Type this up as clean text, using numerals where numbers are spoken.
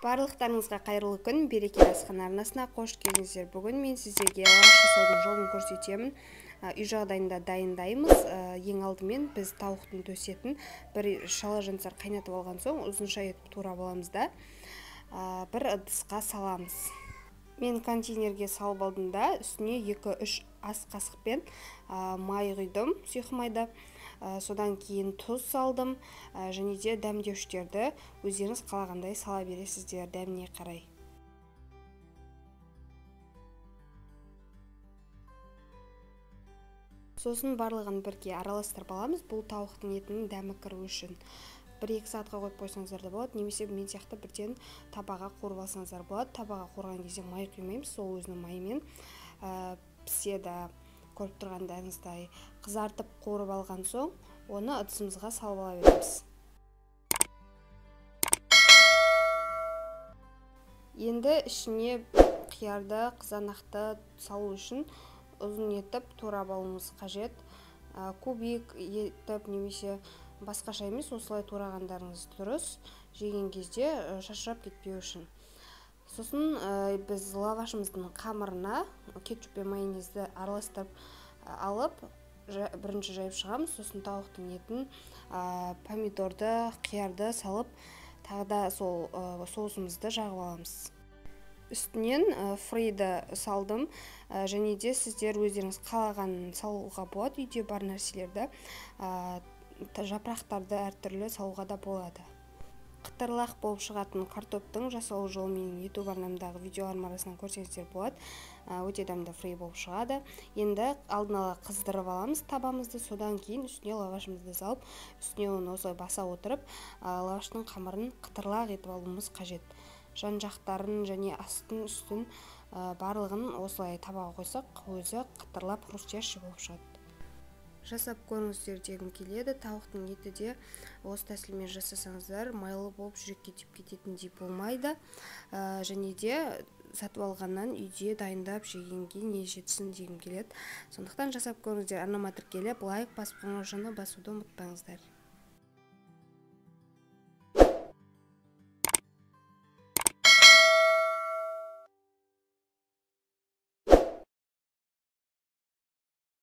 Барлықтарыңызға қайырлы күн, берекелі асхана арнасына қош келдіңіздер. Бүгін мен сіздерге лаваш жасаудың жолын көрсетемін. Үй жағдайында дайындаймыз. Ең алдымен біз тауықтың төсетін бір шала жансар қайнатып алған соң ұзынша етіп турап аламыз да бір ыдысқа саламыз. Мен контейнерге салып алдым да үстіне 2-3 ас қасықпен май құйдым, сұйық майды. Содан кейін тұз салдым, және де дәмдеуштерді өздеріңіз қалағандай сала бересіздер дәміне қарай. Сосын барлығын бірге араластырып аламыз. Бұл тауықтың етінің дәмі кіру үшін 1-2 сағатқа қойып қойсаңыздар да болады, немесе мен сияқты бірден табаға қуырып алсаңыздар болады. Табаға қуырған кезде май құймаймыз, сол өзінің майымен піседі. Көріп тұрғандарыңыздай қызартып қуырып алған соң оны ыдысымызға салып ала береміз. Енді ішіне қиярды, қызанақты салу үшін ұзын етіп турап алуымыз қажет. Кубик етіп немесе басқаша емес, осылай турағандарыңыз дұрыс, жеген кезде шашырап кетпеу үшін. Сосын біз лавашымыздың қамырына кетчуп пен майонезді араластырып алып, бірінші жайып шығамыз. Сосын тауықтың етін, помидорды, қиярды салып, тағы да сол соусымызды жағып аламыз. Үстінен фрейді салдым, және де сіздер өздеріңіз қалаған салуға болады, үйде бар нәрселерді, жапырақтарды әртүрлі салуға да болады. Қытырлақ болып шығатын картоптың жасалу жолы менің YouTube арнамдағы видеоларым арасынан көрсеңіздер болады. Өте дәмді фрей болып шығады. Енді алдын ала қыздырып аламыз табамызды, содан кейін үстіне лавашымызды салып, үстіне оны осылай баса отырып, лаваштың қамырын қытырлақ етіп алуымыз қажет. Жан жақтарын және астын үстін барлығын осылай табаға қойсақ, өзі қытырлап хрустящий болып шығады. Жасап көріңіздер дегім келеді. Тауықтың еті де осы тәсілмен жасасаңыздар майлы болып жүрекке тиіп кететіндей болмайды. Және де сатып алғаннан үйде дайындап жегенге не жетсін дегім келеді. Сондықтан жасап көріңіздер. Арнама тіркеліп, лайк басып, қоңырау басуды ұмытпаңыздар.